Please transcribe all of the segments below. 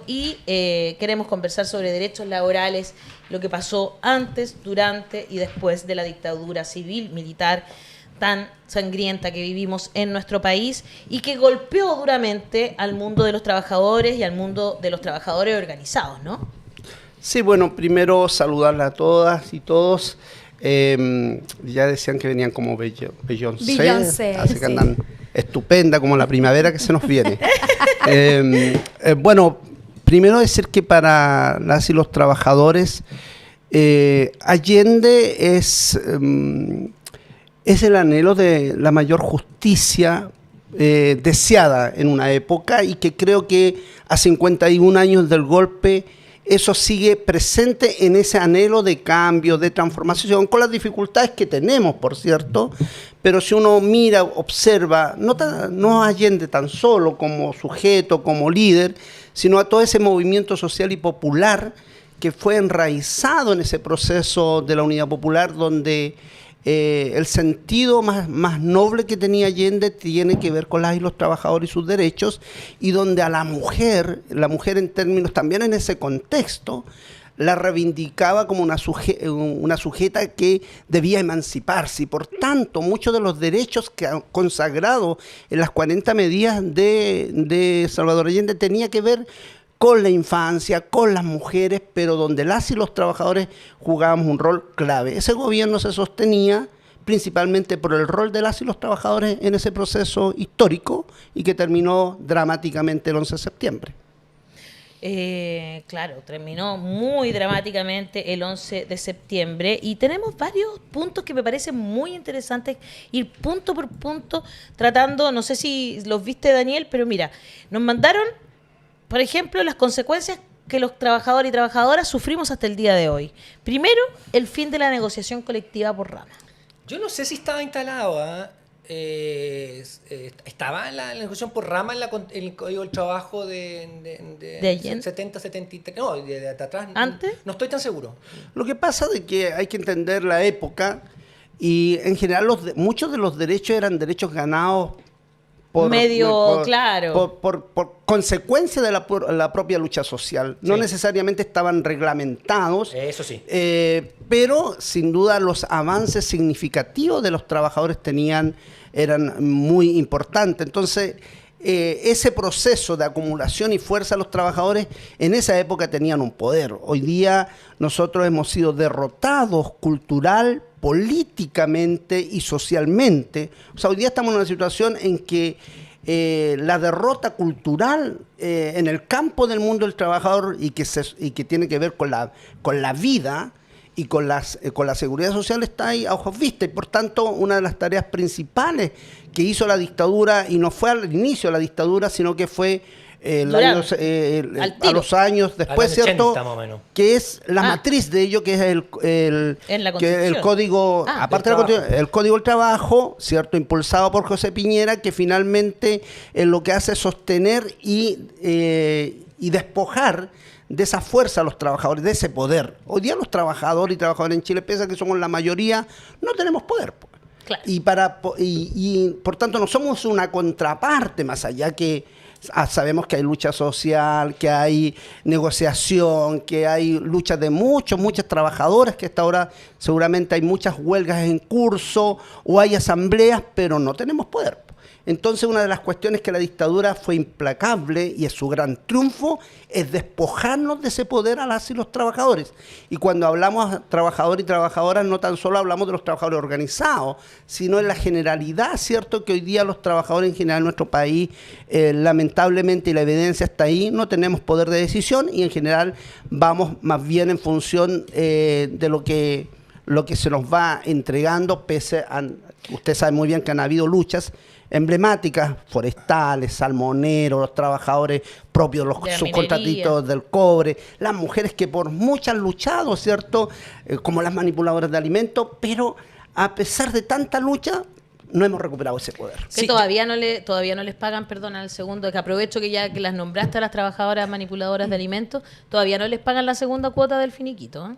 y queremos conversar sobre derechos laborales, lo que pasó antes, durante y después de la dictadura civil, militar, tan sangrienta que vivimos en nuestro país y que golpeó duramente al mundo de los trabajadores y al mundo de los trabajadores organizados, ¿no? Sí, bueno, primero saludarla a todas y todos. Ya decían que venían como Beyoncé, así que andan estupenda, como la primavera que se nos viene. Bueno, primero decir que para las y los trabajadores, Allende es el anhelo de la mayor justicia deseada en una época, y que creo que a 51 años del golpe eso sigue presente en ese anhelo de cambio, de transformación, con las dificultades que tenemos, por cierto, pero si uno mira, observa, no a Allende tan solo como sujeto, como líder, sino a todo ese movimiento social y popular que fue enraizado en ese proceso de la Unidad Popular, donde el sentido más noble que tenía Allende tiene que ver con las y los trabajadores y sus derechos, y donde a la mujer en términos también en ese contexto, la reivindicaba como una sujeta que debía emanciparse, y por tanto muchos de los derechos que ha consagrado en las 40 medidas de Salvador Allende tenía que ver con la infancia, con las mujeres, pero donde las y los trabajadores jugábamos un rol clave. Ese gobierno se sostenía principalmente por el rol de las y los trabajadores en ese proceso histórico, y que terminó dramáticamente el 11 de septiembre. Claro, terminó muy dramáticamente el 11 de septiembre y tenemos varios puntos que me parecen muy interesantes, ir punto por punto tratando. No sé si los viste, Daniel, pero mira, nos mandaron, por ejemplo, las consecuencias que los trabajadores y trabajadoras sufrimos hasta el día de hoy. Primero, el fin de la negociación colectiva por rama. Yo no sé si estaba instalado, estaba en la negociación por rama en el Código del Trabajo de Allende. 70, 73, no, de atrás. ¿Antes? No estoy tan seguro. Lo que pasa es que hay que entender la época, y en general muchos de los derechos eran derechos ganados por consecuencia de la propia lucha social. No necesariamente estaban reglamentados. Eso sí. Pero sin duda los avances significativos de los trabajadores eran muy importantes. Entonces, ese proceso de acumulación y fuerza de los trabajadores en esa época tenían un poder. Hoy día nosotros hemos sido derrotados cultural, políticamente y socialmente. O sea, hoy día estamos en una situación en que la derrota cultural en el campo del mundo del trabajador, y que tiene que ver con la vida y con la seguridad social, está ahí a ojos vistas. Y por tanto, una de las tareas principales que hizo la dictadura, y no fue al inicio de la dictadura, sino que fue a los años después, ¿cierto? 80, más o menos. Que es la matriz de ello, que es el código, aparte el Código del Trabajo, ¿cierto? Impulsado por José Piñera, que finalmente lo que hace es sostener y despojar de esa fuerza a los trabajadores, de ese poder. Hoy día los trabajadores y trabajadoras en Chile, pese a que somos la mayoría, no tenemos poder. Claro. Y por tanto no somos una contraparte, más allá que sabemos que hay lucha social, que hay negociación, que hay lucha de muchas trabajadoras, que hasta ahora seguramente hay muchas huelgas en curso o hay asambleas, pero no tenemos poder. Entonces, una de las cuestiones que la dictadura fue implacable, y es su gran triunfo, es despojarnos de ese poder a las y los trabajadores. Y cuando hablamos de trabajadores y trabajadoras, no tan solo hablamos de los trabajadores organizados, sino en la generalidad, ¿cierto? Que hoy día los trabajadores en general en nuestro país, lamentablemente, y la evidencia está ahí, no tenemos poder de decisión, y en general vamos más bien en función de lo que se nos va entregando, pese a, usted sabe muy bien que han habido luchas emblemáticas, forestales, salmoneros, los trabajadores propios, los subcontratistas del cobre, las mujeres que por muchas han luchado, ¿cierto? Como las manipuladoras de alimentos, pero a pesar de tanta lucha, no hemos recuperado ese poder. Que sí, todavía no les pagan, perdón, al segundo, que aprovecho que ya que las nombraste a las trabajadoras manipuladoras de alimentos, todavía no les pagan la segunda cuota del finiquito, ¿eh?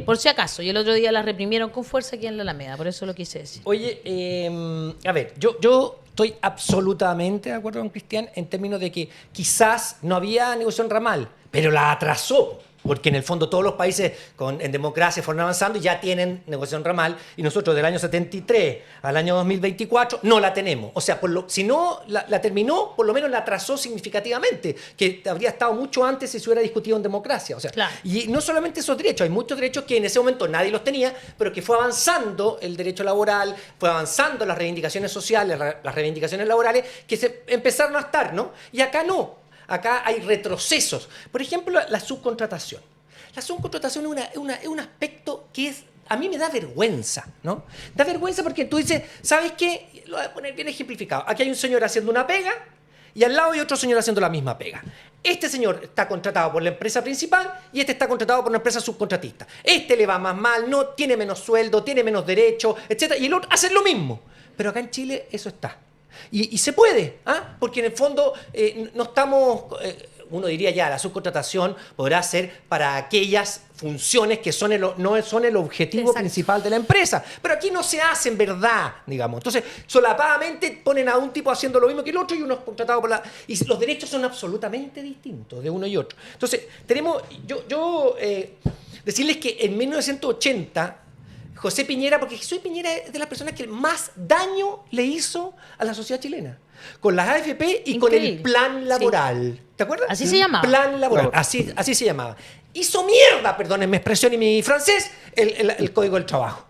Por si acaso, y el otro día la reprimieron con fuerza aquí en la Alameda, por eso lo quise decir. Oye, a ver, yo estoy absolutamente de acuerdo con Cristian en términos de que quizás no había negociación ramal, pero la atrasó. Porque en el fondo todos los países en democracia fueron avanzando y ya tienen negociación ramal, y nosotros del año 73 al año 2024 no la tenemos. O sea, si no la terminó, por lo menos la atrasó significativamente, que habría estado mucho antes si se hubiera discutido en democracia. O sea, claro. Y no solamente esos derechos, hay muchos derechos que en ese momento nadie los tenía, pero que fue avanzando el derecho laboral, fue avanzando las reivindicaciones sociales, las reivindicaciones laborales, que se empezaron a estar, ¿no? Y acá no. Acá hay retrocesos. Por ejemplo, la subcontratación. La subcontratación es un aspecto que a mí me da vergüenza, ¿no? Da vergüenza porque tú dices, ¿sabes qué? Lo voy a poner bien ejemplificado. Aquí hay un señor haciendo una pega y al lado hay otro señor haciendo la misma pega. Este señor está contratado por la empresa principal y este está contratado por una empresa subcontratista. Este le va más mal, no tiene menos sueldo, tiene menos derechos, etc. Y el otro hace lo mismo. Pero acá en Chile eso está. Y se puede, porque en el fondo no estamos, uno diría ya, la subcontratación podrá ser para aquellas funciones que no son el objetivo principal de la empresa. Pero aquí no se hace en verdad, digamos. Entonces, solapadamente ponen a un tipo haciendo lo mismo que el otro y uno es contratado por y los derechos son absolutamente distintos de uno y otro. Entonces, decirles que en 1980... José Piñera, porque José Piñera es de las personas que más daño le hizo a la sociedad chilena. Con las AFP y con el plan laboral. Sí. ¿Te acuerdas? Así se llamaba. Plan laboral, así se llamaba. Hizo mierda, perdónenme mi expresión y mi francés, el Código del Trabajo.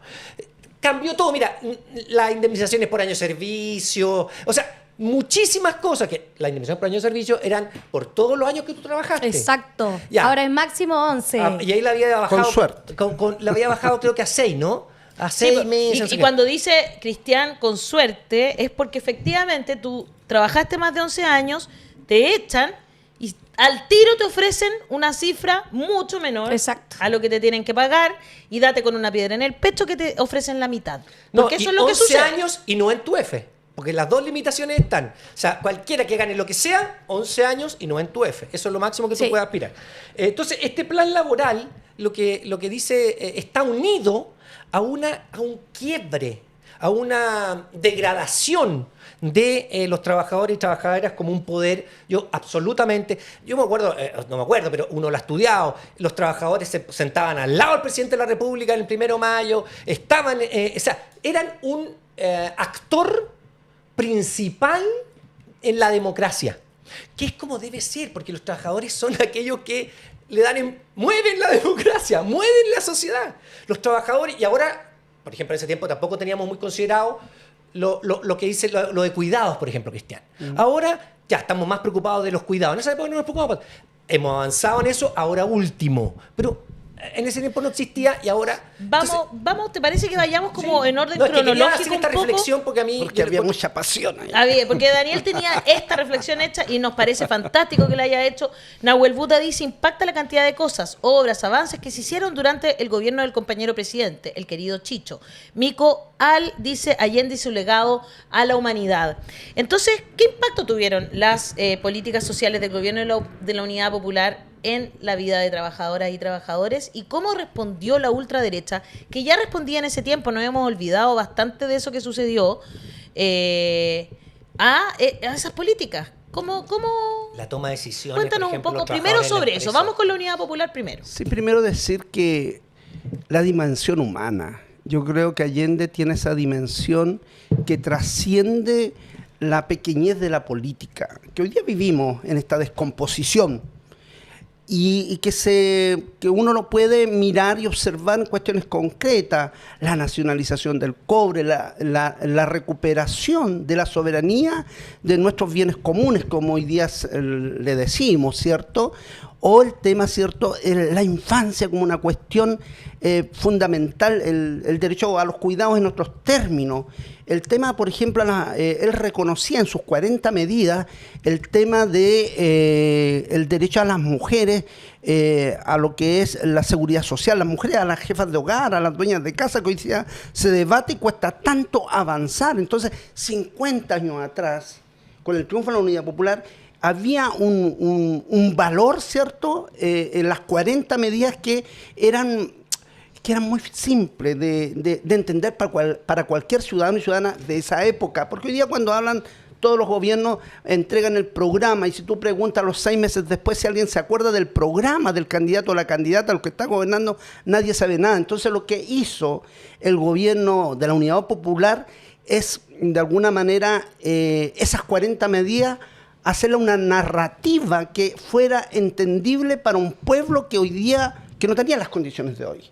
Cambió todo, mira, las indemnizaciones por año de servicio, o sea, muchísimas cosas que la indemnización por año de servicio eran por todos los años que tú trabajaste. Exacto. Ya. Ahora es máximo 11. Y ahí la había bajado. Con suerte. La había bajado creo que a 6, ¿no? A 6 meses. No sé y cuando dice Cristian con suerte es porque efectivamente tú trabajaste más de 11 años, te echan y al tiro te ofrecen una cifra mucho menor a lo que te tienen que pagar y date con una piedra en el pecho que te ofrecen la mitad. Porque eso es lo que sucede. 11 años y no en tu F. Porque las dos limitaciones están. O sea, cualquiera que gane lo que sea, 11 años y no en tu F. Eso es lo máximo que tú puedes aspirar. Entonces, este plan laboral, lo que dice, está unido a un quiebre, a una degradación de los trabajadores y trabajadoras como un poder. Yo me acuerdo, no me acuerdo, pero uno lo ha estudiado, los trabajadores se sentaban al lado del presidente de la República en el 1 de mayo, eran un actor principal en la democracia, que es como debe ser, porque los trabajadores son aquellos que mueven la democracia, mueven la sociedad. Los trabajadores, y ahora, por ejemplo, en ese tiempo tampoco teníamos muy considerado lo que dice lo de cuidados, por ejemplo, Cristian. Ahora ya estamos más preocupados de los cuidados. En esa época no nos preocupamos. Hemos avanzado en eso, ahora último. Pero en ese tiempo no existía y ahora... Vamos, ¿te parece que vayamos como en orden cronológico? Quería hacer esta reflexión porque había mucha pasión ahí. Porque Daniel tenía esta reflexión hecha y nos parece fantástico que la haya hecho. Nahuel Buta dice, impacta la cantidad de cosas, obras, avances que se hicieron durante el gobierno del compañero presidente, el querido Chicho. Mico Al dice, Allende y su legado a la humanidad. Entonces, ¿qué impacto tuvieron las políticas sociales del gobierno de la Unidad Popular en la vida de trabajadoras y trabajadores y cómo respondió la ultraderecha, que ya respondía en ese tiempo, nos hemos olvidado bastante de eso que sucedió, a esas políticas? ¿Cómo? La toma de decisiones. Cuéntanos un poco primero sobre eso. Vamos con la Unidad Popular primero. Sí, primero decir que la dimensión humana, yo creo que Allende tiene esa dimensión que trasciende la pequeñez de la política, que hoy día vivimos en esta descomposición y que uno no puede mirar y observar en cuestiones concretas, la nacionalización del cobre, la recuperación de la soberanía de nuestros bienes comunes, como hoy día le decimos, ¿cierto? O el tema, ¿cierto?, la infancia como una cuestión fundamental, el derecho a los cuidados en otros términos. El tema, por ejemplo, él reconocía en sus 40 medidas el tema de el derecho a las mujeres, a lo que es la seguridad social, las mujeres, a las jefas de hogar, a las dueñas de casa, que hoy día se debate y cuesta tanto avanzar. Entonces, 50 años atrás, con el triunfo de la Unidad Popular, había un valor, ¿cierto?, en las 40 medidas que eran que eran muy simples de entender para cualquier ciudadano y ciudadana de esa época. Porque hoy día cuando hablan, todos los gobiernos entregan el programa y si tú preguntas los 6 meses después si alguien se acuerda del programa del candidato o la candidata, lo que está gobernando, nadie sabe nada. Entonces lo que hizo el gobierno de la Unidad Popular es, de alguna manera, esas 40 medidas, hacerle una narrativa que fuera entendible para un pueblo que hoy día, que no tenía las condiciones de hoy,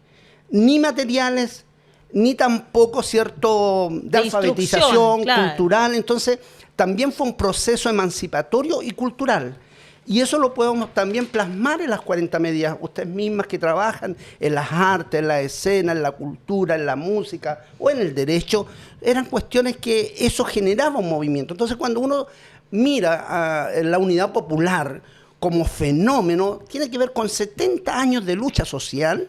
ni materiales, ni tampoco cierto de alfabetización cultural. Entonces, también fue un proceso emancipatorio y cultural. Y eso lo podemos también plasmar en las 40 medidas. Ustedes mismas que trabajan en las artes, en la escena, en la cultura, en la música o en el derecho, eran cuestiones que eso generaba un movimiento. Entonces, cuando uno mira a la Unidad Popular como fenómeno, tiene que ver con 70 años de lucha social,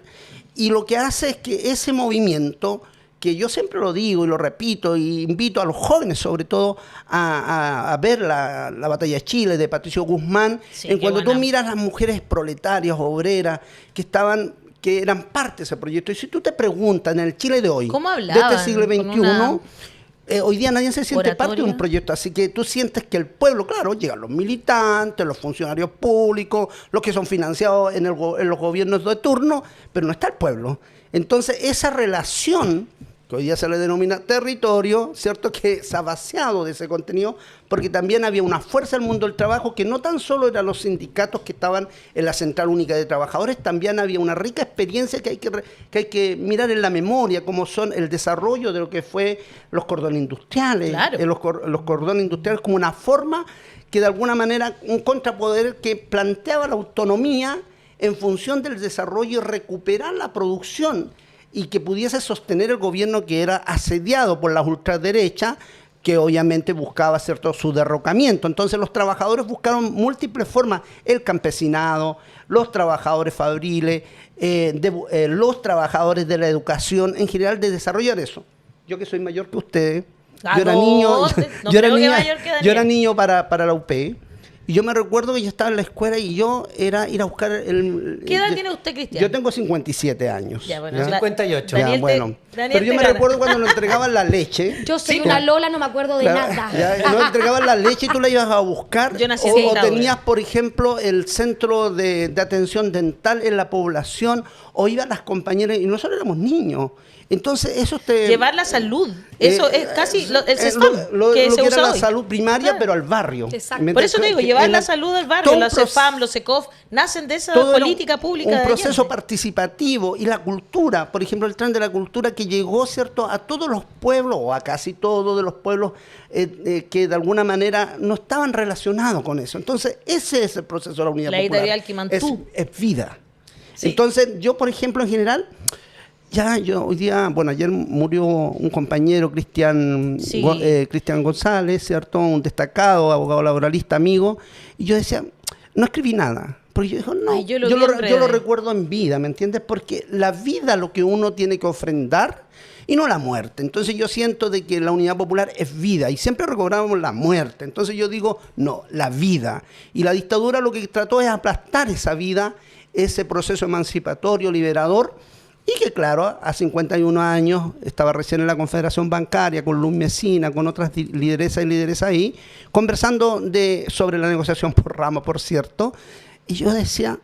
y lo que hace es que ese movimiento, que yo siempre lo digo y lo repito, y invito a los jóvenes sobre todo a ver la Batalla de Chile de Patricio Guzmán, sí, cuando tú miras las mujeres proletarias, obreras, que eran parte de ese proyecto, y si tú te preguntas en el Chile de hoy, de este siglo XXI, hoy día nadie se siente parte de un proyecto, así que tú sientes que el pueblo, claro, llegan los militantes, los funcionarios públicos, los que son financiados en los gobiernos de turno, pero no está el pueblo. Entonces, esa relación, que hoy día se le denomina territorio, ¿cierto?, que se ha vaciado de ese contenido, porque también había una fuerza del mundo del trabajo que no tan solo eran los sindicatos que estaban en la Central Única de Trabajadores, también había una rica experiencia que hay que mirar en la memoria, como son el desarrollo de lo que fue los cordones industriales, claro. Los cordones industriales como una forma que de alguna manera, un contrapoder que planteaba la autonomía en función del desarrollo y recuperar la producción y que pudiese sostener el gobierno que era asediado por las ultraderechas, que obviamente buscaba, ¿cierto?, su derrocamiento. Entonces los trabajadores buscaron múltiples formas, el campesinado, los trabajadores fabriles, los trabajadores de la educación, en general, de desarrollar eso. Yo que soy mayor que ustedes, yo era niño para la UP. Y yo me recuerdo que yo estaba en la escuela y yo era ir a buscar el... ¿Qué edad tiene usted, Cristian? Yo tengo 57 años. Ya, bueno, ¿ya? 58. Ya, bueno. Pero yo me recuerdo cuando nos entregaban la leche. Yo soy una Lola, no me acuerdo de nada. Ya, nos entregaban la leche y tú la ibas a buscar. Yo nací o tenías, por ejemplo, el centro de atención dental en la población, o iban las compañeras, y nosotros éramos niños. Entonces, eso llevar la salud. Eso es casi el CESFAM, que se era usa la hoy. salud primaria, pero al barrio. Exacto. Por eso te digo, llevar la salud al barrio. Los CESFAM, los SECOF, nacen de esa política pública. Un proceso participativo. Y la cultura, por ejemplo, el tren de la cultura que llegó, ¿cierto?, a todos los pueblos, o a casi todos de los pueblos que de alguna manera no estaban relacionados con eso. Entonces, ese es el proceso de la unidad popular. La editorial Quimantú. Es vida. Sí. Entonces, yo, por ejemplo, en general... yo hoy día, bueno, ayer murió un compañero, Cristian González, ¿cierto? Un destacado abogado laboralista, amigo, y yo decía, no escribí nada, porque yo dije, no, ay, yo lo recuerdo en vida, ¿me entiendes? Porque la vida es lo que uno tiene que ofrendar y no la muerte. Entonces yo siento de que la Unidad Popular es vida y siempre recobramos la muerte. Entonces yo digo, no, la vida. Y la dictadura lo que trató es aplastar esa vida, ese proceso emancipatorio, liberador. Y que, claro, a 51 años estaba recién en la Confederación Bancaria con Luz Mesina, con otras lideresas ahí, conversando sobre la negociación por rama, por cierto. Y yo decía,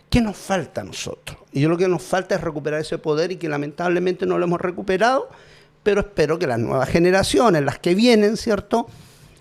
¿qué nos falta a nosotros? Y yo lo que nos falta es recuperar ese poder y que lamentablemente no lo hemos recuperado, pero espero que las nuevas generaciones, las que vienen, ¿cierto?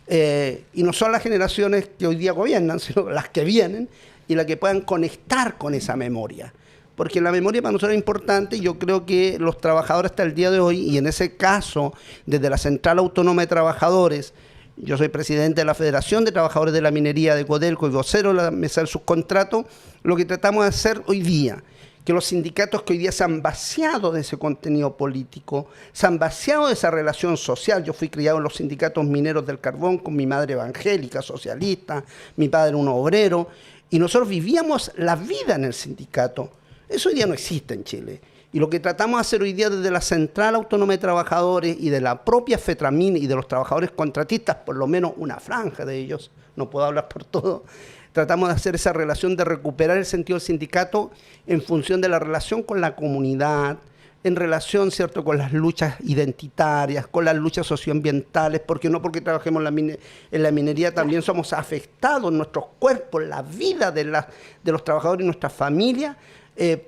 Y no son las generaciones que hoy día gobiernan, sino las que vienen y las que puedan conectar con esa memoria. Porque la memoria para nosotros es importante y yo creo que los trabajadores hasta el día de hoy, y en ese caso, desde la Central Autónoma de Trabajadores, yo soy presidente de la Federación de Trabajadores de la Minería de Codelco y vocero de la Mesa del Subcontrato, lo que tratamos de hacer hoy día, que los sindicatos que hoy día se han vaciado de ese contenido político, se han vaciado de esa relación social. Yo fui criado en los sindicatos mineros del carbón con mi madre evangélica, socialista, mi padre un obrero, y nosotros vivíamos la vida en el sindicato. Eso hoy día no existe en Chile. Y lo que tratamos de hacer hoy día desde la Central Autónoma de Trabajadores y de la propia FETRAMIN y de los trabajadores contratistas, por lo menos una franja de ellos, no puedo hablar por todo, tratamos de hacer esa relación de recuperar el sentido del sindicato en función de la relación con la comunidad, en relación, ¿cierto?, con las luchas identitarias, con las luchas socioambientales, porque no porque trabajemos en la minería también somos afectados en nuestros cuerpos, la vida de los trabajadores y nuestras familias,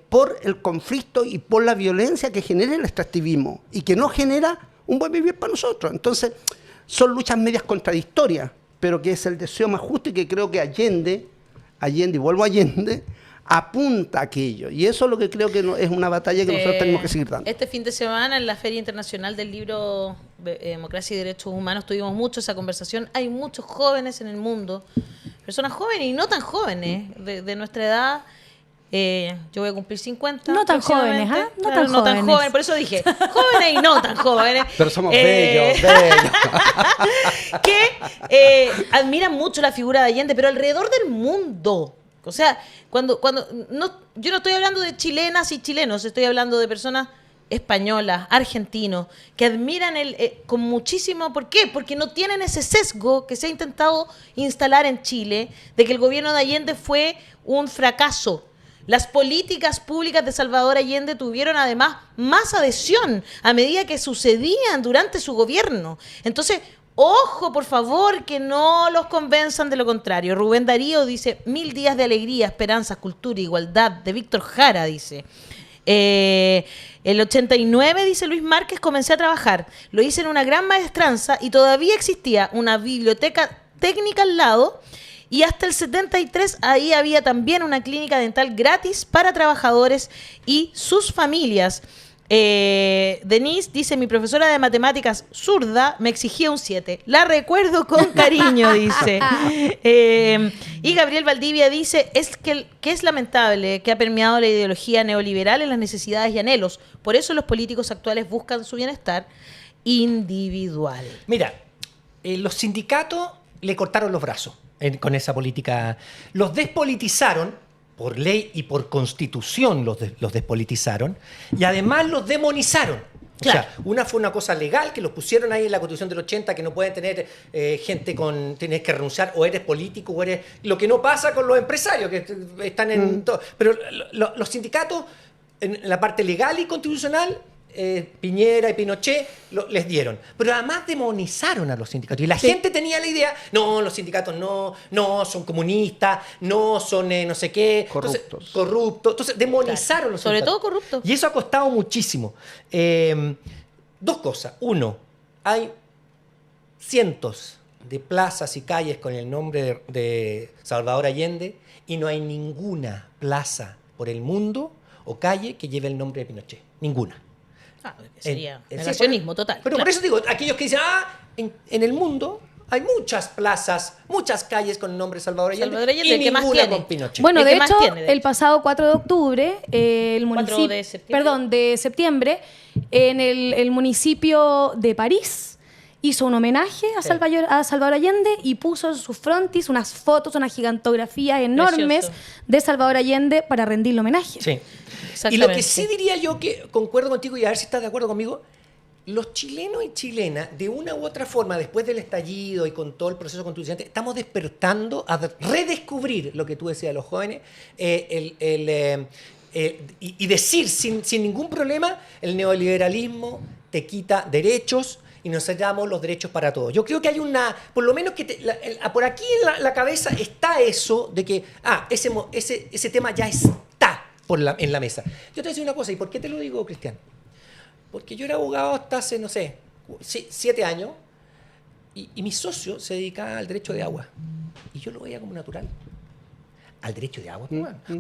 por el conflicto y por la violencia que genera el extractivismo y que no genera un buen vivir para nosotros. Entonces, son luchas medias contradictorias, pero que es el deseo más justo y que creo que Allende, y vuelvo a Allende, apunta a aquello. Y eso es lo que creo que es una batalla que nosotros tenemos que seguir dando. Este fin de semana en la Feria Internacional del Libro Democracia y Derechos Humanos tuvimos mucho esa conversación. Hay muchos jóvenes en el mundo, personas jóvenes y no tan jóvenes, de nuestra edad. Yo voy a cumplir 50. No tan jóvenes, ¿ah? No tan jóvenes, por eso dije jóvenes y no tan jóvenes. Pero somos bellos, bellos. Que admiran mucho la figura de Allende, pero alrededor del mundo. O sea, yo no estoy hablando de chilenas y chilenos, estoy hablando de personas españolas, argentinos, que admiran con muchísimo... ¿Por qué? Porque no tienen ese sesgo que se ha intentado instalar en Chile, de que el gobierno de Allende fue un fracaso. Las políticas públicas de Salvador Allende tuvieron además más adhesión a medida que sucedían durante su gobierno. Entonces, ojo, por favor, que no los convenzan de lo contrario. Rubén Darío dice, 1000 días de alegría, esperanza, cultura, igualdad. De Víctor Jara, dice. El 89, dice Luis Márquez, comencé a trabajar. Lo hice en una gran maestranza y todavía existía una biblioteca técnica al lado. Y hasta el 73 ahí había también una clínica dental gratis para trabajadores y sus familias. Denise dice, mi profesora de matemáticas zurda me exigía un 7. La recuerdo con cariño, dice. Y Gabriel Valdivia dice, que es lamentable que ha permeado la ideología neoliberal en las necesidades y anhelos. Por eso los políticos actuales buscan su bienestar individual. Mira, los sindicatos le cortaron los brazos con esa política. Los despolitizaron, por ley y por constitución los despolitizaron, y además los demonizaron. Claro. O sea, una fue una cosa legal, que los pusieron ahí en la Constitución del 80, que no pueden tener gente tienes que renunciar, o eres político, o eres... Lo que no pasa con los empresarios, que están en todo. Pero los sindicatos, en la parte legal y constitucional, Piñera y Pinochet les dieron. Pero además demonizaron a los sindicatos. Y la gente tenía la idea, no, los sindicatos no son comunistas, no son no sé qué. Corruptos. Entonces demonizaron los sindicatos. Sobre todo corruptos. Y eso ha costado muchísimo. Dos cosas. Uno, hay cientos de plazas y calles con el nombre de Salvador Allende y no hay ninguna plaza por el mundo o calle que lleve el nombre de Pinochet. Ninguna. Sería negacionismo total. Pero claro. Por eso digo, aquellos que dicen, en el mundo hay muchas plazas, muchas calles con el nombre de Salvador Allende y el que más ninguna tiene. con Pinochet. Bueno, de hecho, el pasado 4 de octubre, el municipio, de septiembre, en el municipio de París, hizo un homenaje a Salvador Allende y puso en sus frontis unas fotos, unas gigantografías enormes de Salvador Allende para rendirle homenaje. Sí. Y lo que sí diría yo, que concuerdo contigo y a ver si estás de acuerdo conmigo, los chilenos y chilenas, de una u otra forma, después del estallido y con todo el proceso constitucional, estamos despertando a redescubrir lo que tú decías de los jóvenes y decir sin ningún problema, el neoliberalismo te quita derechos y nos damos los derechos para todos. Yo creo que hay por lo menos que por aquí en la cabeza está eso de que ese tema ya está en la mesa. Yo te voy a decir una cosa, ¿y por qué te lo digo, Cristian? Porque yo era abogado hasta hace, no sé, 7 años y mi socio se dedicaba al derecho de agua y yo lo veía como natural. Al derecho de agua,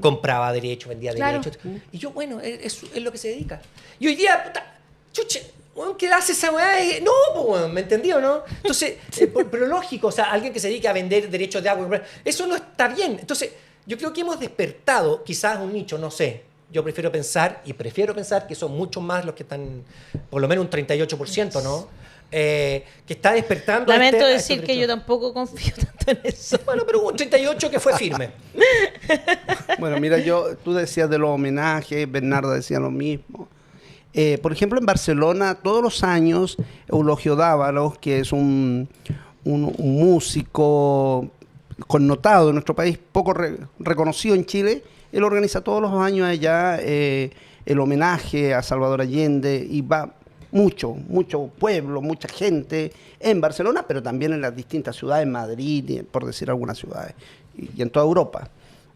compraba derechos, vendía derechos. Y yo, bueno, es lo que se dedica. Y hoy día, puta, chuche, ¿qué hace esa weá? No, pues, ¿me entendió, no? Entonces, pero lógico, o sea, alguien que se dedique a vender derechos de agua, eso no está bien. Entonces, yo creo que hemos despertado, quizás un nicho, no sé. Yo prefiero pensar que son muchos más los que están, por lo menos un 38%, ¿no? Que está despertando. Lamento decir que yo tampoco confío tanto en eso. Bueno, pero hubo un 38 que fue firme. Bueno, mira, tú decías de los homenajes, Bernardo decía lo mismo. Por ejemplo, en Barcelona, todos los años, Eulogio Dávalos, que es un músico connotado en nuestro país, poco reconocido en Chile, él organiza todos los años allá el homenaje a Salvador Allende y va mucho pueblo, mucha gente en Barcelona, pero también en las distintas ciudades, Madrid, por decir algunas ciudades, y en toda Europa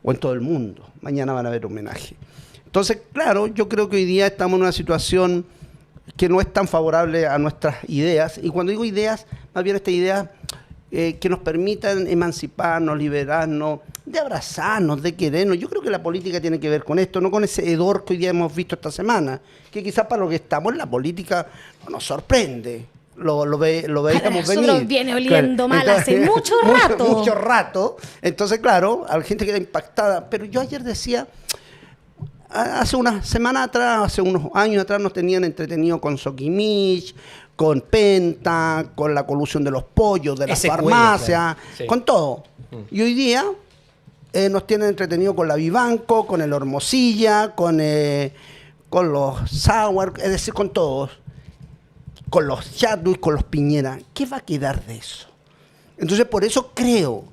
o en todo el mundo. Mañana van a haber homenaje. Entonces, claro, yo creo que hoy día estamos en una situación que no es tan favorable a nuestras ideas, y cuando digo ideas, más bien estas ideas que nos permitan emanciparnos, liberarnos, de abrazarnos, de querernos. Yo creo que la política tiene que ver con esto, no con ese hedor que hoy día hemos visto esta semana, que quizás para lo que estamos, la política no nos sorprende. Lo veíamos venir. Nosotros viene oliendo mal hace mucho rato. Mucho rato. Entonces, claro, a la gente queda impactada. Pero yo ayer decía, hace unas semanas atrás, hace unos años atrás, nos tenían entretenido con Soquimich, con Penta, con la colusión de los pollos, de las farmacias, claro. Sí. Con todo. Y hoy día nos tienen entretenido con la Vivanco, con el Hormosilla, con los Sauer, es decir, con todos. Con los Chadwick, con los Piñera. ¿Qué va a quedar de eso? Entonces, por eso creo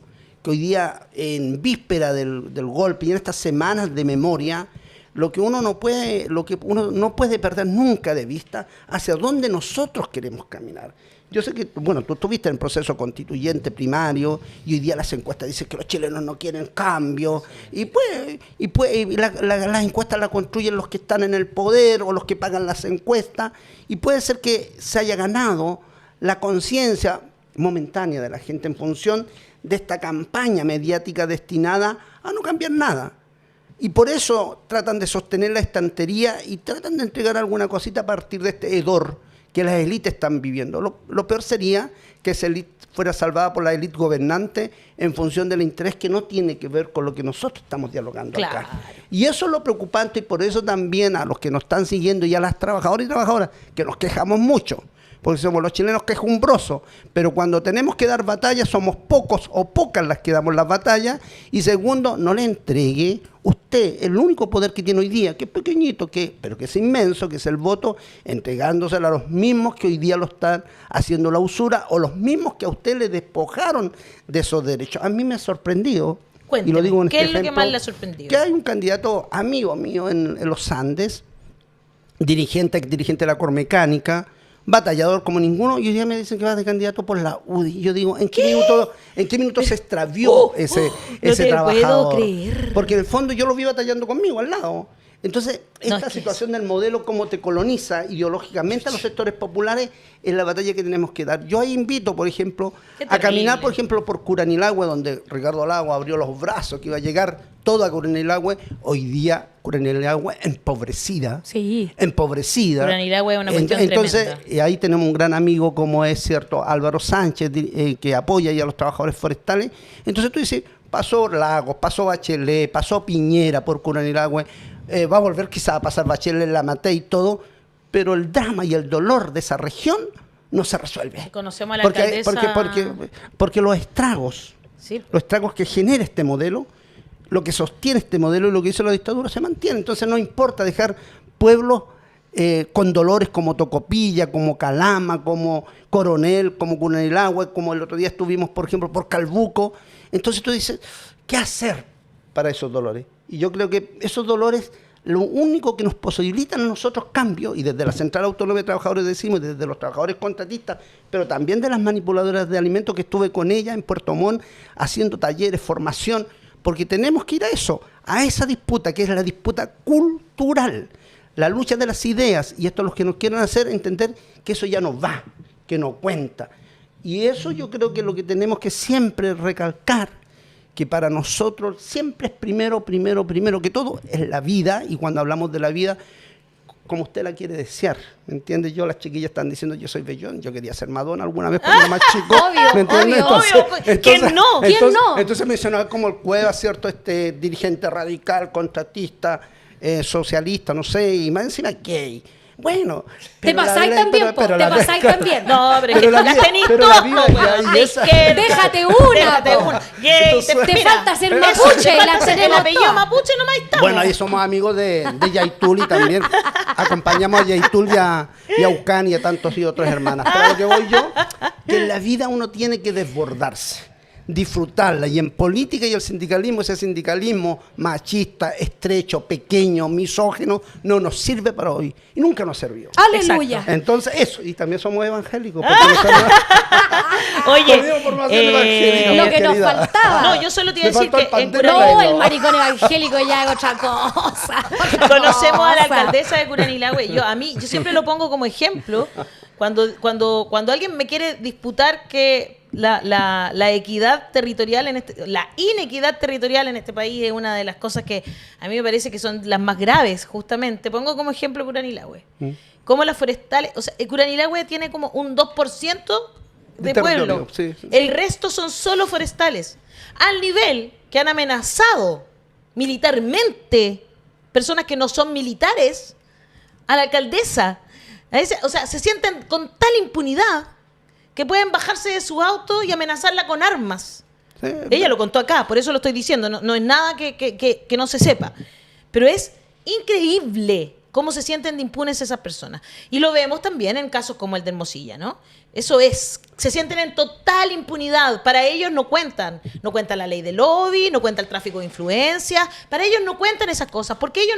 que hoy día, en víspera del golpe y en estas semanas de memoria, lo que uno no puede perder nunca de vista hacia dónde nosotros queremos caminar. Yo sé que, bueno, tú estuviste en el proceso constituyente primario y hoy día las encuestas dicen que los chilenos no quieren cambio. Y las encuestas las construyen los que están en el poder o los que pagan las encuestas. Y puede ser que se haya ganado la conciencia momentánea de la gente en función de esta campaña mediática destinada a no cambiar nada. Y por eso tratan de sostener la estantería y tratan de entregar alguna cosita a partir de este hedor que las élites están viviendo. Lo peor sería que esa élite fuera salvada por la élite gobernante en función del interés que no tiene que ver con lo que nosotros estamos dialogando acá. Y eso es lo preocupante, y por eso también a los que nos están siguiendo y a las trabajadoras y trabajadoras, que nos quejamos mucho, porque somos los chilenos quejumbrosos, pero cuando tenemos que dar batalla somos pocos o pocas las que damos las batallas. Y segundo, no le entregue usted el único poder que tiene hoy día, que es pequeñito, pero que es inmenso, que es el voto, entregándoselo a los mismos que hoy día lo están haciendo la usura, o los mismos que a usted le despojaron de esos derechos. A mí me ha sorprendido, cuénteme, y lo digo en ¿qué este es lo que ejemplo, más le ha sorprendido? Que hay un candidato amigo mío en los Andes, dirigente de la Cormecánica, batallador como ninguno, y hoy día me dicen que va de candidato por la UDI. Y yo digo, ¿en qué minuto se extravió ese trabajador? No puedo creer. Porque en el fondo yo lo vi batallando conmigo al lado. Entonces, esta situación del modelo, cómo te coloniza ideológicamente a los sectores populares, es la batalla que tenemos que dar. Yo ahí invito, por ejemplo, a caminar, por ejemplo, por Curanilahue, donde Ricardo Lagos abrió los brazos, que iba a llegar toda Curanilahue. Hoy día, Curanilahue empobrecida. Sí. Empobrecida. Curanilahue es una cuestión entonces, tremenda. Ahí tenemos un gran amigo como es, cierto, Álvaro Sánchez, que apoya ya a los trabajadores forestales. Entonces tú dices, pasó Lagos, pasó Bachelet, pasó Piñera por Curanilahue, va a volver quizá a pasar Bachelet, la Matei y todo, pero el drama y el dolor de esa región no se resuelve. Conocemos a la alcaldesa... Porque los estragos, sí, los estragos que genera este modelo, lo que sostiene este modelo y lo que hizo la dictadura se mantiene. Entonces no importa dejar pueblos con dolores como Tocopilla, como Calama, como Coronel, como Curanilahue, como el otro día estuvimos, por ejemplo, por Calbuco. Entonces tú dices, ¿qué hacer para esos dolores? Y yo creo que esos dolores, lo único que nos posibilitan a nosotros cambio, y desde la Central Autónoma de Trabajadores decimos, desde los trabajadores contratistas, pero también de las manipuladoras de alimentos, que estuve con ella en Puerto Montt haciendo talleres, formación, porque tenemos que ir a eso, a esa disputa, que es la disputa cultural, la lucha de las ideas, y esto es lo que nos quieren hacer entender que eso ya no va, que no cuenta. Y eso yo creo que es lo que tenemos que siempre recalcar, que para nosotros siempre es primero que todo, es la vida, y cuando hablamos de la vida, como usted la quiere desear, ¿me entiendes? Las chiquillas están diciendo, yo soy bellón, yo quería ser Madonna alguna vez cuando era más chico, ¿me entiendes? Obvio. ¿Quién no? Entonces mencionaba como el Cueva, ¿cierto? Este dirigente radical, contratista, socialista, no sé, y más encima gay. Bueno, te pasáis también, también. No, pero las tenís todas, déjate una. Te falta ser mapuche, el apellido mapuche nomás está. Bueno, ahí somos amigos de Yaitul y también acompañamos a Yaitul y a Ucán y a tantos y otras hermanas. Pero lo que voy yo, que en la vida uno tiene que desbordarse. disfrutarla. Y en política y el sindicalismo, ese sindicalismo machista, estrecho, pequeño, misógino, no nos sirve para hoy. Y nunca nos sirvió. ¡Aleluya! Exacto. Entonces, eso. Y también somos evangélicos. Oye, lo que nos faltaba. No, yo solo te iba a decir que el maricón evangélico ya es otra cosa. Conocemos a la alcaldesa de Curanilahue. Yo siempre lo pongo como ejemplo. Cuando alguien me quiere disputar que la equidad territorial la inequidad territorial en este país es una de las cosas que a mí me parece que son las más graves, justamente. Pongo como ejemplo Curanilahue. Como las forestales, o sea, Curanilahue tiene como un 2% de pueblo. Sí. El resto son solo forestales. Al nivel que han amenazado militarmente personas que no son militares a la alcaldesa. O sea, se sienten con tal impunidad que pueden bajarse de su auto y amenazarla con armas. Sí, ella lo contó acá, por eso lo estoy diciendo. No es nada que no se sepa. Pero es increíble cómo se sienten de impunes esas personas. Y lo vemos también en casos como el de Hermosilla, ¿no? Eso es, se sienten en total impunidad. Para ellos no cuentan la ley de lobby, no cuenta el tráfico de influencias. Para ellos no cuentan esas cosas, porque ellos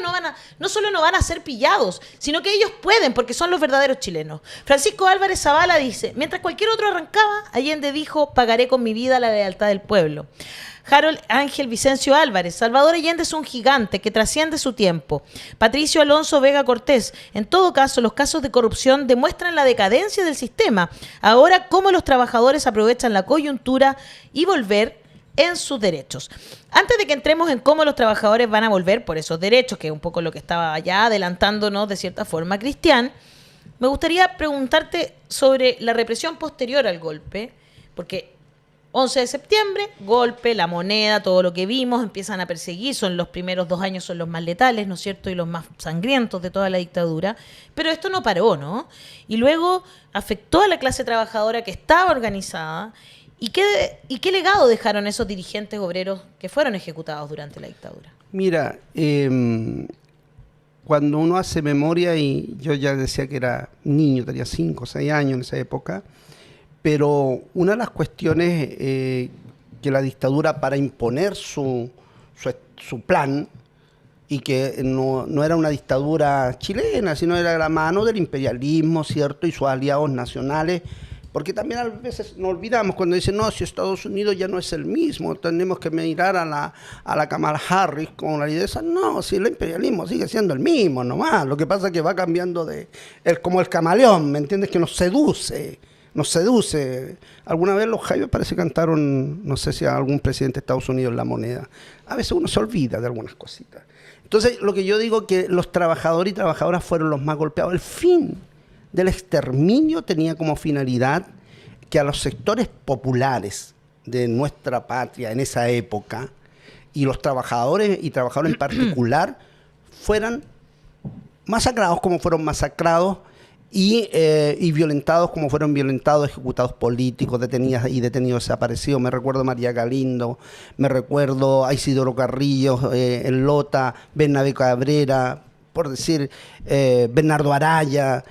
no solo no van a ser pillados, sino que ellos pueden, porque son los verdaderos chilenos. Francisco Álvarez Zavala dice: mientras cualquier otro arrancaba, Allende dijo: pagaré con mi vida la lealtad del pueblo. Harold Ángel Vicencio Álvarez: Salvador Allende es un gigante que trasciende su tiempo. Patricio Alonso Vega Cortés: en todo caso, los casos de corrupción demuestran la decadencia del sistema. Ahora, cómo los trabajadores aprovechan la coyuntura y volver en sus derechos. Antes de que entremos en cómo los trabajadores van a volver por esos derechos, que es un poco lo que estaba ya adelantándonos de cierta forma Cristian, me gustaría preguntarte sobre la represión posterior al golpe, porque 11 de septiembre, golpe, La Moneda, todo lo que vimos, empiezan a perseguir, son los primeros 2 años, son los más letales, ¿no es cierto?, y los más sangrientos de toda la dictadura, pero esto no paró, ¿no? Y luego afectó a la clase trabajadora que estaba organizada. ¿Y qué legado dejaron esos dirigentes obreros que fueron ejecutados durante la dictadura? Mira, cuando uno hace memoria, y yo ya decía que era niño, tenía 5 o 6 años en esa época, pero una de las cuestiones que la dictadura, para imponer su plan, y que no era una dictadura chilena, sino era la mano del imperialismo, ¿cierto?, y sus aliados nacionales, porque también a veces nos olvidamos cuando dicen: no, si Estados Unidos ya no es el mismo, tenemos que mirar a la Kamala Harris con la idea de esa. No, si el imperialismo sigue siendo el mismo nomás, lo que pasa es que va cambiando como el camaleón, ¿me entiendes?, que nos seduce. Alguna vez los Jaivas parece que cantaron, no sé si a algún presidente de Estados Unidos, La Moneda. A veces uno se olvida de algunas cositas. Entonces, lo que yo digo, que los trabajadores y trabajadoras fueron los más golpeados. El fin del exterminio tenía como finalidad que a los sectores populares de nuestra patria en esa época, y los trabajadores y trabajadoras en particular, fueran masacrados como fueron masacrados, y violentados como fueron violentados, ejecutados políticos, detenidas y detenidos desaparecidos. Me recuerdo a María Galindo, me recuerdo a Isidoro Carrillo en Lota, Bernabé Cabrera, por decir, Bernardo Araya,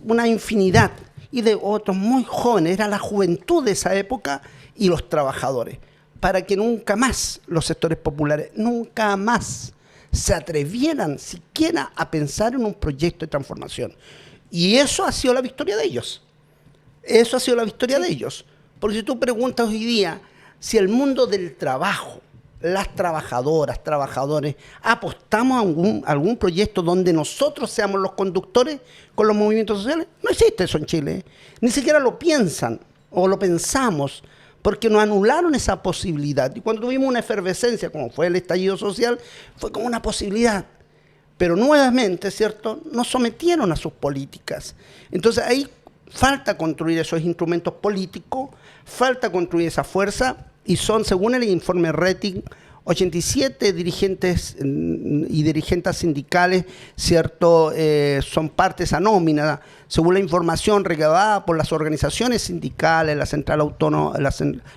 una infinidad, y de otros muy jóvenes. Era la juventud de esa época y los trabajadores, para que nunca más los sectores populares, nunca más se atrevieran siquiera a pensar en un proyecto de transformación. Y eso ha sido la victoria de ellos. Eso ha sido la victoria de ellos. Porque si tú preguntas hoy día si el mundo del trabajo, las trabajadoras, trabajadores, apostamos a algún proyecto donde nosotros seamos los conductores con los movimientos sociales, no existe eso en Chile. Ni siquiera lo piensan o lo pensamos, porque nos anularon esa posibilidad. Y cuando tuvimos una efervescencia, como fue el estallido social, fue como una posibilidad. Pero nuevamente, ¿cierto?, nos sometieron a sus políticas. Entonces ahí falta construir esos instrumentos políticos, falta construir esa fuerza, y son, según el informe Rating, 87 dirigentes y dirigentes sindicales, ¿cierto?, son parte de esa nómina. Según la información recabada por las organizaciones sindicales, la Central Autónoma,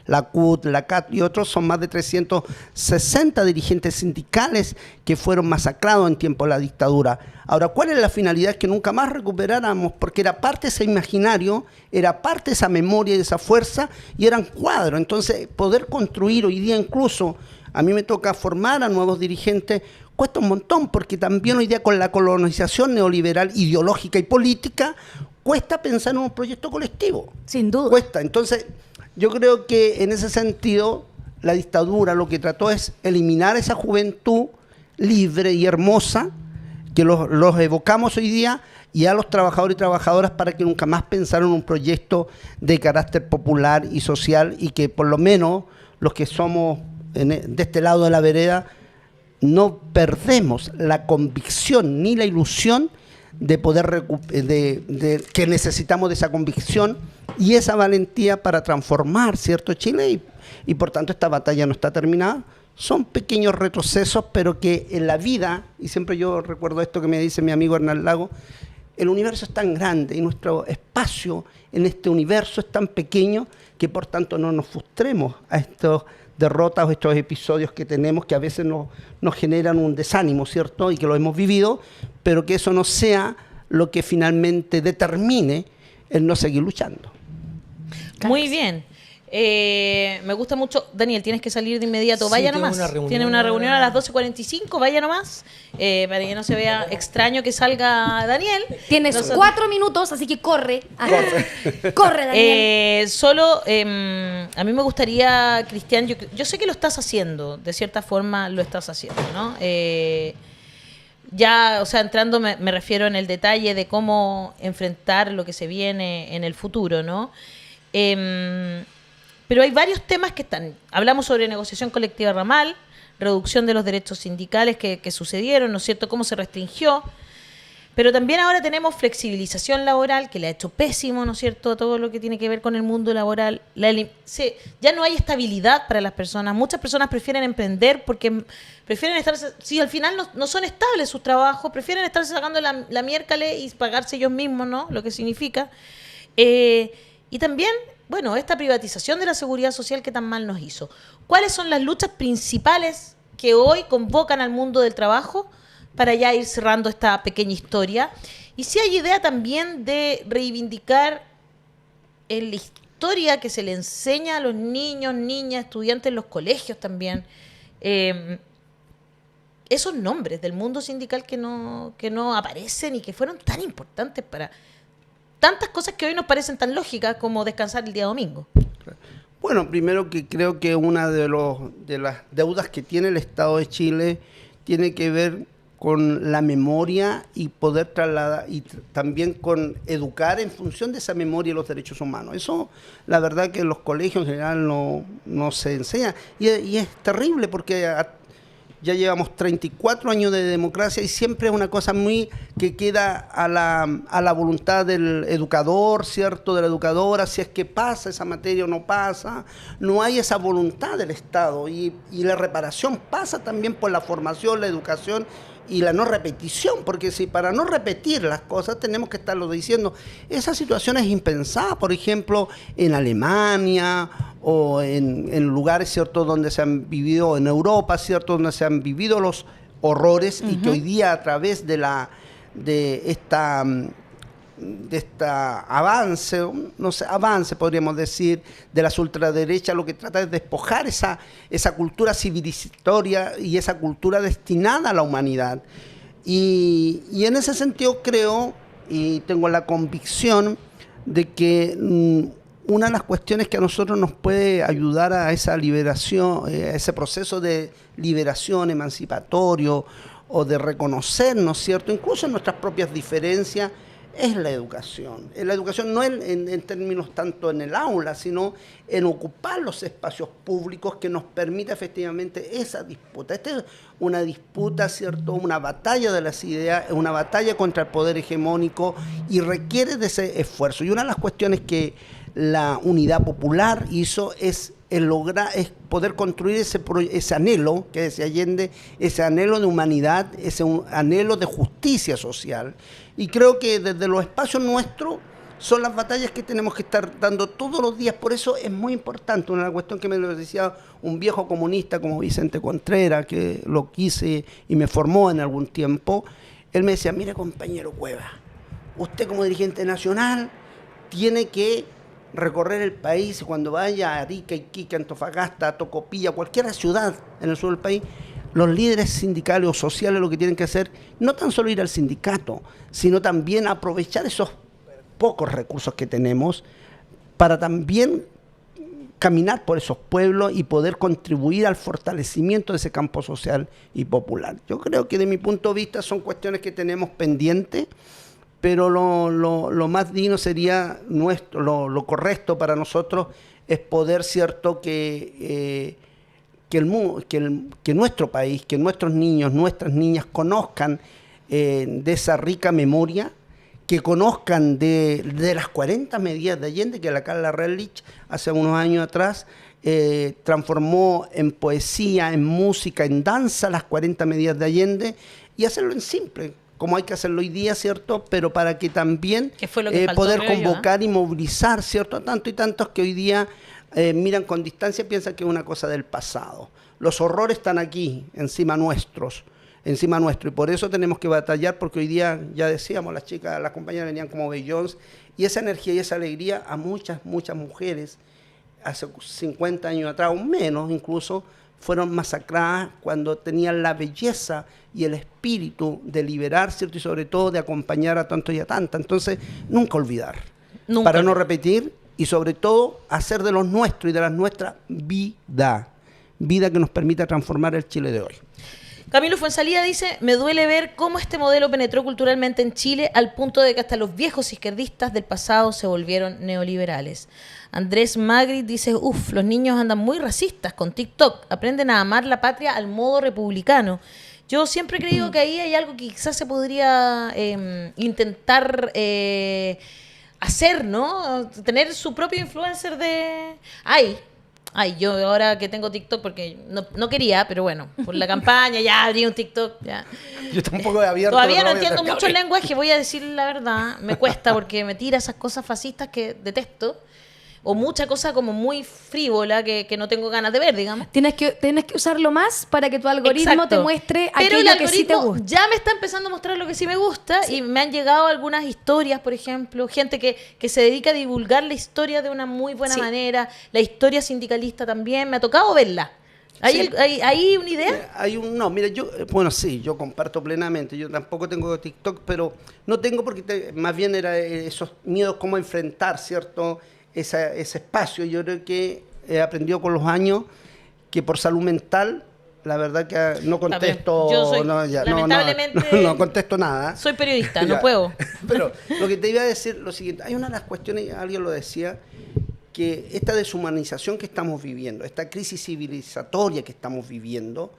la CUT, la CAT y otros, son más de 360 dirigentes sindicales que fueron masacrados en tiempo de la dictadura. Ahora, ¿cuál es la finalidad? Que nunca más recuperáramos, porque era parte de ese imaginario, era parte de esa memoria y de esa fuerza, y eran cuadros. Entonces, poder construir hoy día incluso, a mí me toca formar a nuevos dirigentes, cuesta un montón, porque también hoy día con la colonización neoliberal ideológica y política, cuesta pensar en un proyecto colectivo. Sin duda. Cuesta. Entonces, yo creo que en ese sentido, la dictadura lo que trató es eliminar esa juventud libre y hermosa, que los evocamos hoy día, y a los trabajadores y trabajadoras para que nunca más pensaran en un proyecto de carácter popular y social, y que por lo menos los que somos de este lado de la vereda no perdemos la convicción ni la ilusión de poder que necesitamos de esa convicción y esa valentía para transformar, ¿cierto?, Chile, y por tanto esta batalla no está terminada. Son pequeños retrocesos, pero que en la vida, y siempre yo recuerdo esto que me dice mi amigo Hernán Lago, el universo es tan grande y nuestro espacio en este universo es tan pequeño que por tanto no nos frustremos a estos derrotas o estos episodios que tenemos que a veces nos generan un desánimo, ¿cierto? Y que lo hemos vivido, pero que eso no sea lo que finalmente determine el no seguir luchando. Muy bien. Me gusta mucho. Daniel, tienes que salir de inmediato. Vaya nomás. Tiene una reunión a las 12:45. Vaya nomás. Para que no se vea extraño que salga Daniel. Tienes 4 minutos, así que corre. Corre, Daniel. A mí me gustaría, Cristian, yo sé que lo estás haciendo. De cierta forma lo estás haciendo, ¿no? Ya, o sea, entrando me refiero en el detalle de cómo enfrentar lo que se viene en el futuro, ¿no? Pero hay varios temas que están. Hablamos sobre negociación colectiva ramal, reducción de los derechos sindicales que sucedieron, ¿no es cierto?, cómo se restringió. Pero también ahora tenemos flexibilización laboral, que le ha hecho pésimo, ¿no es cierto?, todo lo que tiene que ver con el mundo laboral. Ya no hay estabilidad para las personas. Muchas personas prefieren emprender porque prefieren estar, si al final no son estables sus trabajos, prefieren estarse sacando la miércoles y pagarse ellos mismos, ¿no?, lo que significa. Y también, bueno, esta privatización de la seguridad social que tan mal nos hizo. ¿Cuáles son las luchas principales que hoy convocan al mundo del trabajo para ya ir cerrando esta pequeña historia? Y si hay idea también de reivindicar en la historia que se le enseña a los niños, niñas, estudiantes en los colegios también, esos nombres del mundo sindical que no aparecen y que fueron tan importantes para tantas cosas que hoy nos parecen tan lógicas como descansar el día domingo. Bueno, primero que creo que una de las deudas que tiene el Estado de Chile tiene que ver con la memoria y poder trasladar, y también con educar en función de esa memoria y los derechos humanos. Eso, la verdad que en los colegios en general no se enseña. Y es terrible porque ya llevamos 34 años de democracia y siempre es una cosa muy que queda a la voluntad del educador, ¿cierto?, de la educadora, si es que pasa esa materia o no pasa. No hay esa voluntad del Estado y la reparación pasa también por la formación, la educación y la no repetición, porque si para no repetir las cosas tenemos que estarlo diciendo. Esa situación es impensada, por ejemplo, en Alemania o en lugares, ¿cierto?, donde se han vivido, en Europa, ¿cierto?, donde se han vivido los horrores y que hoy día a través de esta avance, podríamos decir, de las ultraderechas, lo que trata es despojar esa cultura civilizatoria y esa cultura destinada a la humanidad. Y en ese sentido creo, y tengo la convicción, de que una de las cuestiones que a nosotros nos puede ayudar a esa liberación, a ese proceso de liberación emancipatorio o de reconocernos, ¿cierto?, incluso en nuestras propias diferencias, es la educación. La educación no en términos tanto en el aula, sino en ocupar los espacios públicos que nos permita efectivamente esa disputa. Esta es una disputa, ¿cierto?, una batalla de las ideas, una batalla contra el poder hegemónico y requiere de ese esfuerzo. Y una de las cuestiones que la Unidad Popular hizo es es poder construir ese anhelo, que decía Allende, ese anhelo de humanidad, ese anhelo de justicia social. Y creo que desde los espacios nuestros son las batallas que tenemos que estar dando todos los días. Por eso es muy importante, una cuestión que me lo decía un viejo comunista como Vicente Contreras, que lo quise y me formó en algún tiempo. Él me decía, mire compañero Cueva, usted como dirigente nacional tiene que recorrer el país, y cuando vaya a Arica, Iquique, Antofagasta, Tocopilla, cualquier ciudad en el sur del país, los líderes sindicales o sociales lo que tienen que hacer, no tan solo ir al sindicato, sino también aprovechar esos pocos recursos que tenemos para también caminar por esos pueblos y poder contribuir al fortalecimiento de ese campo social y popular. Yo creo que de mi punto de vista son cuestiones que tenemos pendientes, pero lo más digno sería lo correcto para nosotros es poder, cierto, que nuestro país, que nuestros niños, nuestras niñas conozcan de esa rica memoria, que conozcan de las 40 medidas de Allende, que la Carla Rellich hace unos años atrás transformó en poesía, en música, en danza las 40 medidas de Allende, y hacerlo en simple, como hay que hacerlo hoy día, ¿cierto? Pero para que también poder convocar y movilizar, ¿cierto? A tantos y tantos que hoy día miran con distancia y piensan que es una cosa del pasado. Los horrores están aquí, encima nuestro, y por eso tenemos que batallar, porque hoy día, ya decíamos, las chicas, las compañeras venían como Beyoncé, y esa energía y esa alegría a muchas mujeres, hace 50 años atrás, o menos incluso, fueron masacradas cuando tenían la belleza y el espíritu de liberar, ¿cierto? Y sobre todo de acompañar a tantos y a tantas. Entonces, nunca olvidar, para no repetir, y sobre todo hacer de los nuestros y de las nuestras vida que nos permita transformar el Chile de hoy. Camilo Fuenzalía dice, me duele ver cómo este modelo penetró culturalmente en Chile al punto de que hasta los viejos izquierdistas del pasado se volvieron neoliberales. Andrés Magri dice, los niños andan muy racistas con TikTok, aprenden a amar la patria al modo republicano. Yo siempre he creído que ahí hay algo que quizás se podría intentar hacer, ¿no? Tener su propio influencer de... yo ahora que tengo TikTok, porque no quería, pero bueno, por la campaña ya abrí un TikTok. Ya. Yo tampoco he abierto. Todavía no entiendo mucho el lenguaje, voy a decir la verdad. Me cuesta porque me tira esas cosas fascistas que detesto. O mucha cosa como muy frívola que no tengo ganas de ver, digamos. Tienes que usarlo más para que tu algoritmo te muestre aquello que sí te gusta. Ya me está empezando a mostrar lo que sí me gusta, y me han llegado algunas historias, por ejemplo, gente que se dedica a divulgar la historia de una muy buena manera, la historia sindicalista también, me ha tocado verla. ¿Hay una idea? Mira, yo comparto plenamente. Yo tampoco tengo TikTok, pero no tengo porque más bien era esos miedos cómo enfrentar, ¿cierto?, ese espacio. Yo creo que he aprendido con los años que por salud mental, la verdad que no contesto. Yo soy, lamentablemente, no contesto nada. Soy periodista, no puedo. Pero lo que te iba a decir lo siguiente, hay una de las cuestiones, alguien lo decía, que esta deshumanización que estamos viviendo, esta crisis civilizatoria que estamos viviendo,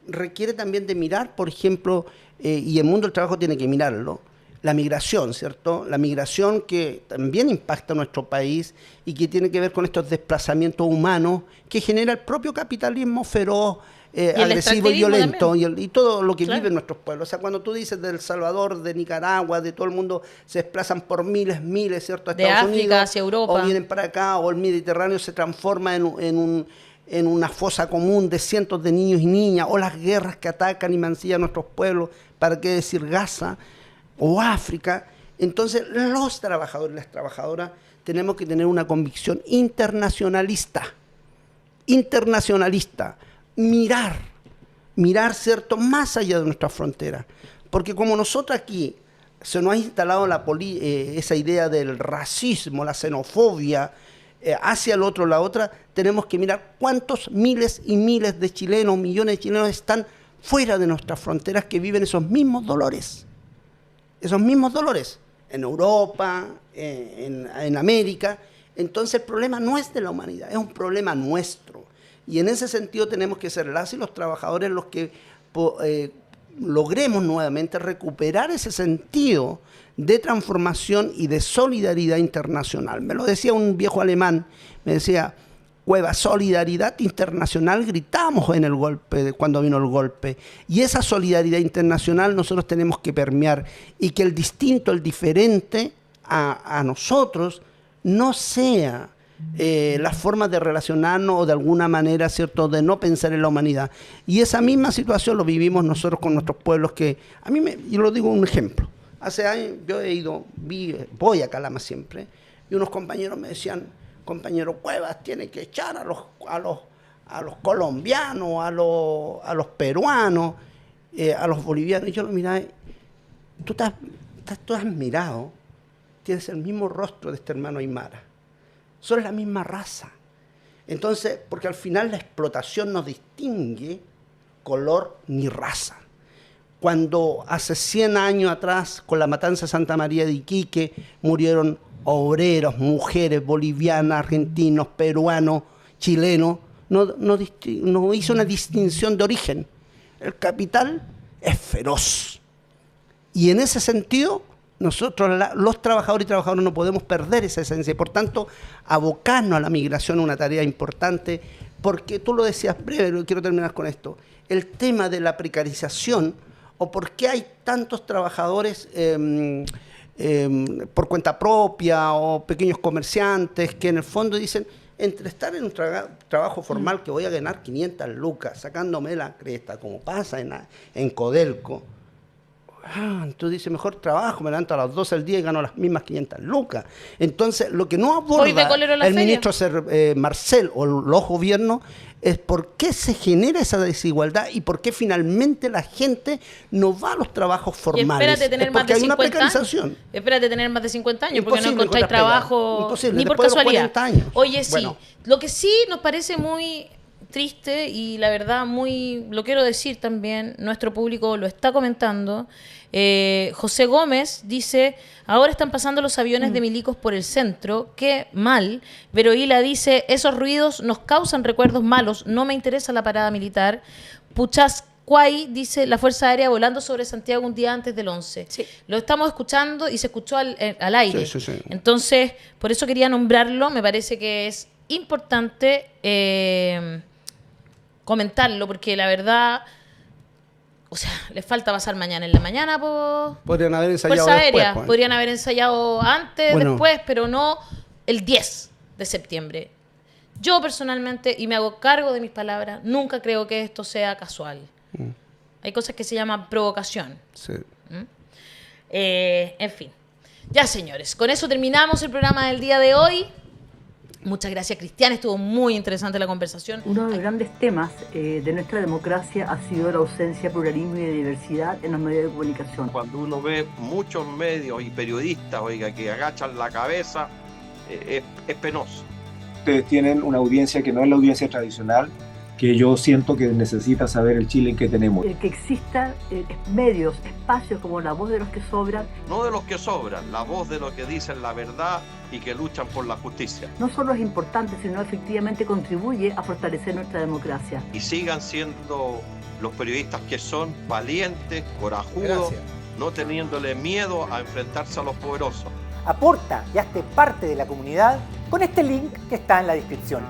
requiere también de mirar, por ejemplo, y el mundo del trabajo tiene que mirarlo, la migración, ¿cierto? La migración que también impacta a nuestro país y que tiene que ver con estos desplazamientos humanos que genera el propio capitalismo feroz, agresivo y violento, y todo lo que viven nuestros pueblos. O sea, cuando tú dices de El Salvador, de Nicaragua, de todo el mundo, se desplazan por miles, ¿cierto?, a Estados Unidos, hacia Europa, o vienen para acá, o el Mediterráneo se transforma en una fosa común de cientos de niños y niñas, o las guerras que atacan y mancillan a nuestros pueblos, ¿para qué decir Gaza o África? Entonces, los trabajadores y las trabajadoras tenemos que tener una convicción internacionalista, mirar, ¿cierto?, más allá de nuestras fronteras, porque como nosotros aquí se nos ha instalado esa idea del racismo, la xenofobia hacia el otro, la otra, tenemos que mirar cuántos miles y miles de chilenos, millones de chilenos están fuera de nuestras fronteras que viven esos mismos dolores en Europa, en América. Entonces el problema no es de la humanidad, es un problema nuestro. Y en ese sentido tenemos que ser las y los trabajadores los que logremos nuevamente recuperar ese sentido de transformación y de solidaridad internacional. Me lo decía un viejo alemán, me decía, Cueva, solidaridad internacional, gritamos en el golpe, cuando vino el golpe. Y esa solidaridad internacional nosotros tenemos que permear y que el distinto, el diferente a nosotros no sea la forma de relacionarnos o de alguna manera, ¿cierto?, de no pensar en la humanidad. Y esa misma situación lo vivimos nosotros con nuestros pueblos que, yo lo digo un ejemplo. Hace años yo voy a Calama siempre y unos compañeros me decían, compañero Cuevas, tiene que echar a los colombianos, a los peruanos, a los bolivianos. Y yo lo miraba, tú has mirado, tienes el mismo rostro de este hermano Aymara. Son la misma raza. Entonces, porque al final la explotación no distingue color ni raza. Cuando hace 100 años atrás, con la matanza de Santa María de Iquique, murieron obreros, mujeres, bolivianas, argentinos, peruanos, chilenos, no hizo una distinción de origen. El capital es feroz. Y en ese sentido, nosotros, los trabajadores y trabajadoras, no podemos perder esa esencia. Y por tanto, abocarnos a la migración es una tarea importante, porque tú lo decías breve, quiero terminar con esto, el tema de la precarización, o por qué hay tantos trabajadores por cuenta propia o pequeños comerciantes que en el fondo dicen, entre estar en un trabajo formal que voy a ganar 500 lucas, sacándome la cresta, como pasa en Codelco, entonces dice, mejor trabajo, me levanto a las 12 del día y gano las mismas 500 lucas. Entonces, lo que no aborda el ministro Marcel o los gobiernos es por qué se genera esa desigualdad y por qué finalmente la gente no va a los trabajos formales. Y espérate tener más de 50 años. Espérate tener más de 50 años porque no encontráis trabajo ni por casualidad. Oye, sí, lo que sí nos parece muy triste y la verdad lo quiero decir también, nuestro público lo está comentando. José Gómez dice, ahora están pasando los aviones de milicos por el centro, qué mal. Veroíla dice, esos ruidos nos causan recuerdos malos, no me interesa la parada militar. Puchascuay dice, la Fuerza Aérea volando sobre Santiago un día antes del 11. Sí. Lo estamos escuchando y se escuchó al aire. Sí. Entonces, por eso quería nombrarlo, me parece que es importante comentarlo, porque la verdad, o sea, les falta pasar mañana en la mañana podrían haber ensayado Fuerza Aérea. Después, pues. Podrían haber ensayado antes, después, pero no el 10 de septiembre. Yo personalmente, y me hago cargo de mis palabras, nunca creo que esto sea casual. Hay cosas que se llaman provocación. Sí. En fin. Ya, señores, con eso terminamos el programa del día de hoy. Muchas gracias, Cristian. Estuvo muy interesante la conversación. Uno de los grandes temas de nuestra democracia ha sido la ausencia de pluralismo y de diversidad en los medios de comunicación. Cuando uno ve muchos medios y periodistas, que agachan la cabeza, es penoso. Ustedes tienen una audiencia que no es la audiencia tradicional, que yo siento que necesita saber el Chile que tenemos. El que exista medios, espacios como la voz de los que sobran. No de los que sobran, la voz de los que dicen la verdad y que luchan por la justicia. No solo es importante, sino efectivamente contribuye a fortalecer nuestra democracia. Y sigan siendo los periodistas que son valientes, corajudos, no teniéndole miedo a enfrentarse a los poderosos. Aporta y hazte parte de la comunidad con este link que está en la descripción.